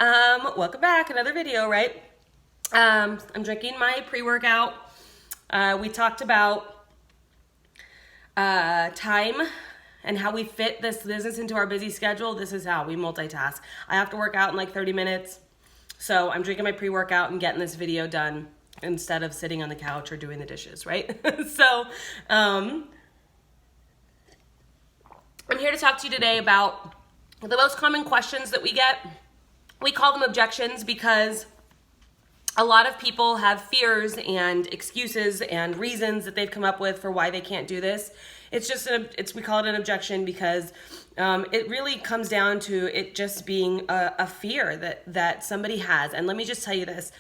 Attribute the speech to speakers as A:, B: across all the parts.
A: Welcome back, another video, right? I'm drinking my pre-workout. We talked about time and how we fit this business into our busy schedule. This is how we multitask. I have to work out in like 30 minutes, so I'm drinking my pre-workout and getting this video done instead of sitting on the couch or doing the dishes, right? So, I'm here to talk to you today about the most common questions that we get. We call them objections because a lot of people have fears and excuses and reasons that they've come up with for why they can't do this. We call it an objection because it really comes down to it just being a fear that somebody has. And let me just tell you this.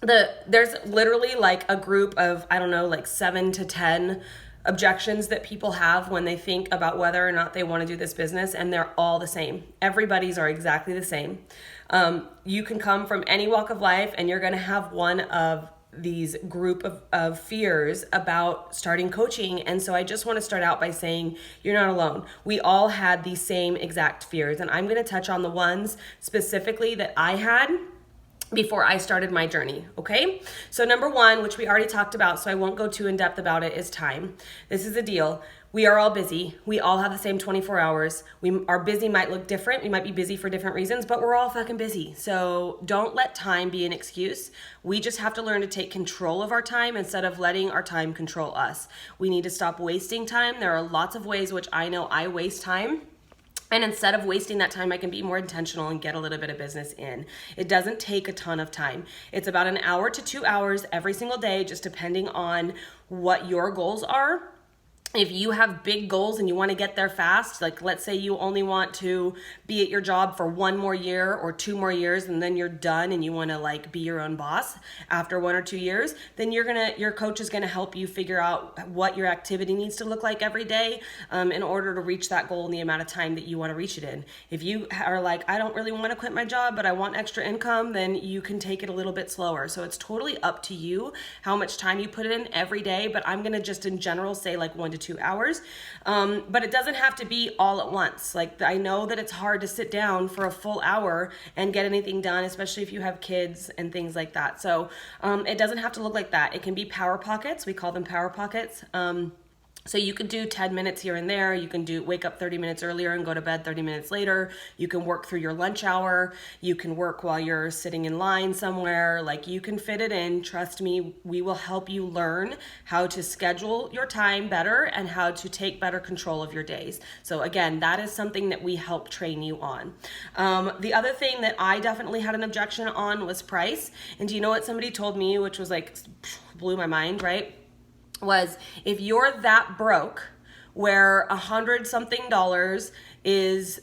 A: There's literally like a group of, I don't know, like 7 to 10 objections that people have when they think about whether or not they want to do this business, and they're all the same. Everybody's are exactly the same. You can come from any walk of life and you're going to have one of these group of fears about starting coaching. And so I just want to start out by saying you're not alone. We all had these same exact fears, and I'm going to touch on the ones specifically that I had before I started my journey, okay? So number one, which we already talked about, so I won't go too in depth about it, is time. This is the deal. We are all busy. We all have the same 24 hours. Our busy might look different. We might be busy for different reasons, but we're all fucking busy. So don't let time be an excuse. We just have to learn to take control of our time instead of letting our time control us. We need to stop wasting time. There are lots of ways which I know I waste time. And instead of wasting that time, I can be more intentional and get a little bit of business in. It doesn't take a ton of time. It's about an hour to 2 hours every single day, just depending on what your goals are. If you have big goals and you want to get there fast, like let's say you only want to be at your job for 1 more year or 2 more years and then you're done and you want to like be your own boss after 1 or 2 years, then your coach is going to help you figure out what your activity needs to look like every day in order to reach that goal in the amount of time that you want to reach it in. If you are like, I don't really want to quit my job, but I want extra income, then you can take it a little bit slower. So it's totally up to you how much time you put in every day, but I'm going to just in general say like 1 to 2 hours. But it doesn't have to be all at once. Like I know that it's hard to sit down for a full hour and get anything done, especially if you have kids and things like that. So it doesn't have to look like that. It can be power pockets. We call them power pockets. So you could do 10 minutes here and there. You can wake up 30 minutes earlier and go to bed 30 minutes later. You can work through your lunch hour. You can work while you're sitting in line somewhere. Like you can fit it in. Trust me, we will help you learn how to schedule your time better and how to take better control of your days. So again, that is something that we help train you on. The other thing that I definitely had an objection on was price. And do you know what somebody told me, which was like, blew my mind, right? Was if you're that broke where $100-something is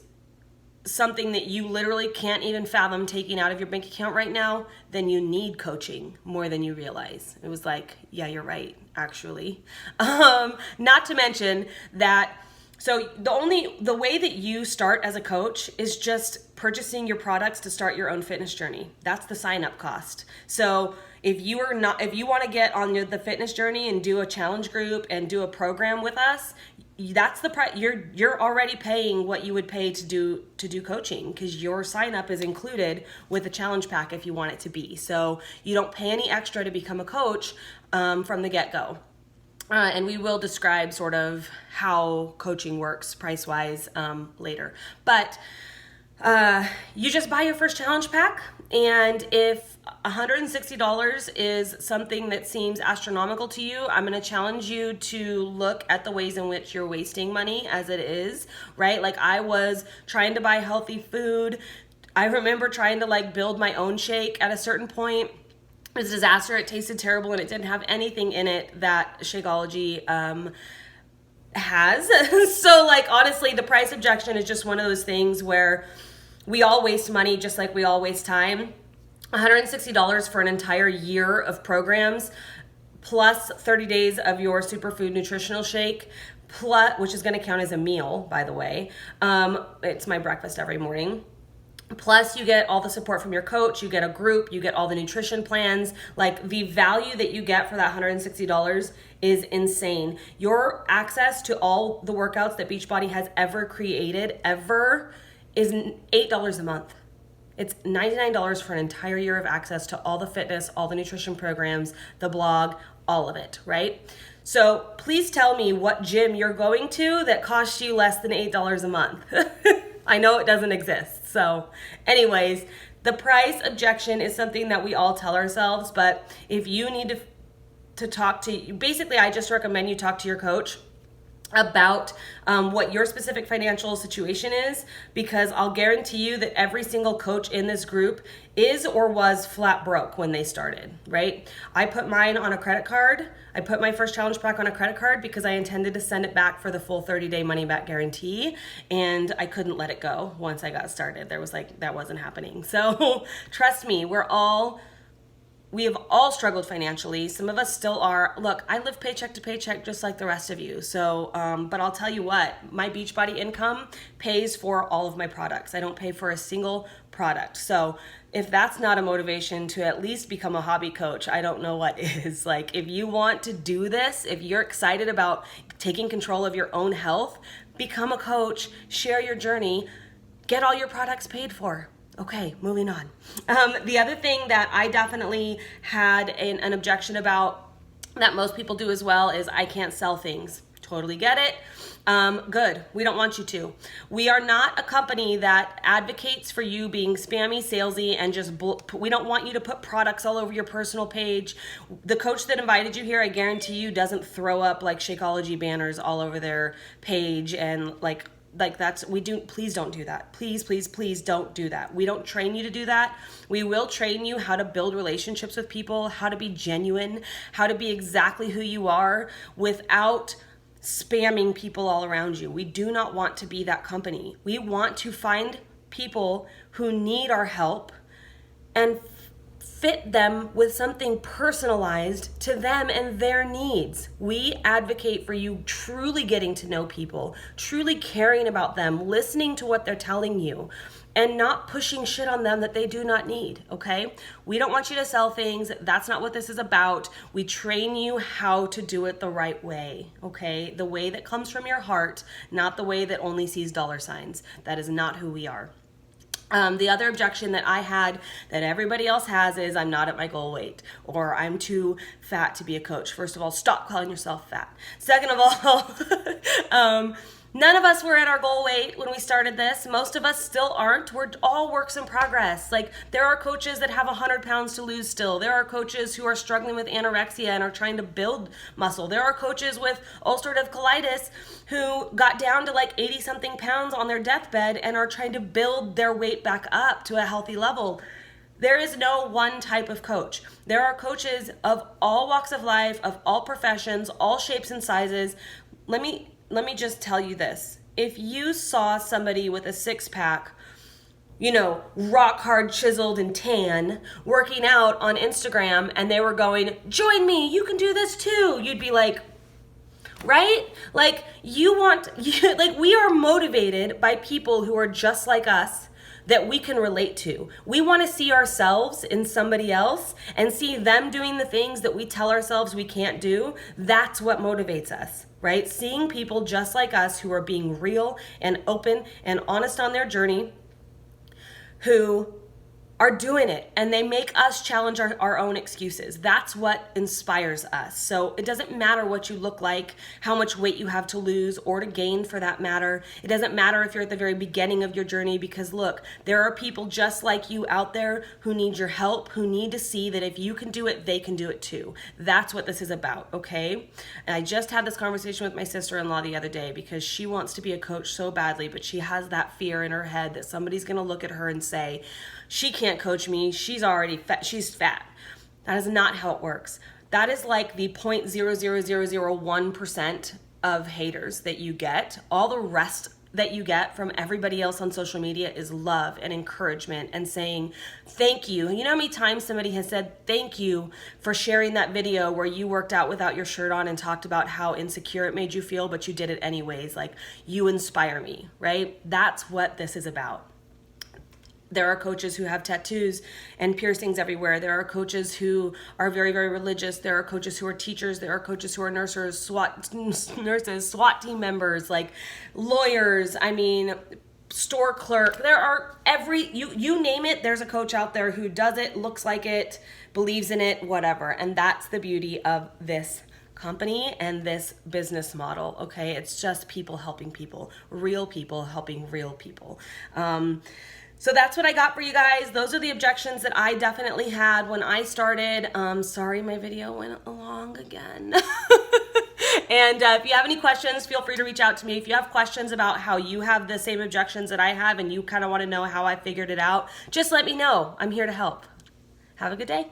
A: something that you literally can't even fathom taking out of your bank account right now, then you need coaching more than you realize. It was like, yeah, you're right, actually. Not to mention that, so the way that you start as a coach is just purchasing your products to start your own fitness journey. That's the sign-up cost. So if you want to get on the fitness journey and do a challenge group and do a program with us, that's the price. You're already paying what you would pay to do coaching, because your sign up is included with the challenge pack if you want it to be. So you don't pay any extra to become a coach from the get-go. And we will describe sort of how coaching works price-wise later. But you just buy your first challenge pack, and if $160 is something that seems astronomical to you, I'm going to challenge you to look at the ways in which you're wasting money as it is, right? Like I was trying to buy healthy food. I remember trying to like build my own shake at a certain point. It was a disaster. It tasted terrible and it didn't have anything in it that Shakeology has. So like honestly, the price objection is just one of those things where we all waste money just like we all waste time. $160 for an entire year of programs, plus 30 days of your superfood nutritional shake, plus, which is going to count as a meal, by the way. It's my breakfast every morning. Plus you get all the support from your coach, you get a group, you get all the nutrition plans. Like the value that you get for that $160 is insane. Your access to all the workouts that Beachbody has ever created, is $8 a month. It's $99 for an entire year of access to all the fitness, all the nutrition programs, the blog, all of it, right? So please tell me what gym you're going to that costs you less than $8 a month. I know it doesn't exist. So anyways, the price objection is something that we all tell ourselves, but if you need to talk to, basically I just recommend you talk to your coach about what your specific financial situation is, because I'll guarantee you that every single coach in this group is or was flat broke when they started, right? I put mine on a credit card. I put my first challenge pack on a credit card because I intended to send it back for the full 30-day money back guarantee, and I couldn't let it go once I got started. That wasn't happening. So trust me, we have all struggled financially. Some of us still are. Look, I live paycheck to paycheck just like the rest of you. So, but I'll tell you what, my Beachbody income pays for all of my products. I don't pay for a single product. So if that's not a motivation to at least become a hobby coach, I don't know what is. Like, if you want to do this, if you're excited about taking control of your own health, become a coach, share your journey, get all your products paid for. Okay, moving on. The other thing that I definitely had an objection about, that most people do as well, is I can't sell things. Totally get it. Good. We don't want you to. We are not a company that advocates for you being spammy, salesy, and we don't want you to put products all over your personal page. The coach that invited you here, I guarantee you, doesn't throw up like Shakeology banners all over their page and please don't do that. Please don't do that. We don't train you to do that. We will train you how to build relationships with people, how to be genuine, how to be exactly who you are without spamming people all around you. We do not want to be that company. We want to find people who need our help and fit them with something personalized to them and their needs. We advocate for you truly getting to know people, truly caring about them, listening to what they're telling you, and not pushing shit on them that they do not need, okay? We don't want you to sell things. That's not what this is about. We train you how to do it the right way, okay? The way that comes from your heart, not the way that only sees dollar signs. That is not who we are. The other objection that I had that everybody else has is I'm not at my goal weight, or I'm too fat to be a coach. First of all, stop calling yourself fat. Second of all, none of us were at our goal weight when we started this. Most of us still aren't. We're all works in progress. Like, there are coaches that have 100 pounds to lose still. There are coaches who are struggling with anorexia and are trying to build muscle. There are coaches with ulcerative colitis who got down to like 80 something pounds on their deathbed and are trying to build their weight back up to a healthy level. There is no one type of coach. There are coaches of all walks of life, of all professions, all shapes and sizes. Let me just tell you this. If you saw somebody with a six-pack, rock hard, chiseled, and tan, working out on Instagram, and they were going, join me, you can do this too, you'd be like, right? Like, we are motivated by people who are just like us, that we can relate to. We want to see ourselves in somebody else and see them doing the things that we tell ourselves we can't do. That's what motivates us, right? Seeing people just like us who are being real and open and honest on their journey, who are doing it, and they make us challenge our own excuses. That's what inspires us. So it doesn't matter what you look like, how much weight you have to lose or to gain for that matter. It doesn't matter if you're at the very beginning of your journey, because look, there are people just like you out there who need your help, who need to see that if you can do it, they can do it too. That's what this is about, okay? And I just had this conversation with my sister-in-law the other day because she wants to be a coach so badly, but she has that fear in her head that somebody's gonna look at her and say, she can't coach me, she's already fat, she's fat. That is not how it works. That is like the 0.00001% of haters that you get. All the rest that you get from everybody else on social media is love and encouragement and saying thank you. You know how many times somebody has said thank you for sharing that video where you worked out without your shirt on and talked about how insecure it made you feel, but you did it anyways. Like, you inspire me, right? That's what this is about. There are coaches who have tattoos and piercings everywhere. There are coaches who are very, very religious. There are coaches who are teachers. There are coaches who are SWAT team members, like lawyers. I mean, store clerk. There are you name it, there's a coach out there who does it, looks like it, believes in it, whatever. And that's the beauty of this company and this business model, okay? It's just people helping people, real people helping real people. So that's what I got for you guys. Those are the objections that I definitely had when I started. Sorry, my video went along again. And if you have any questions, feel free to reach out to me. If you have questions about how you have the same objections that I have and you kind of want to know how I figured it out, just let me know. I'm here to help. Have a good day.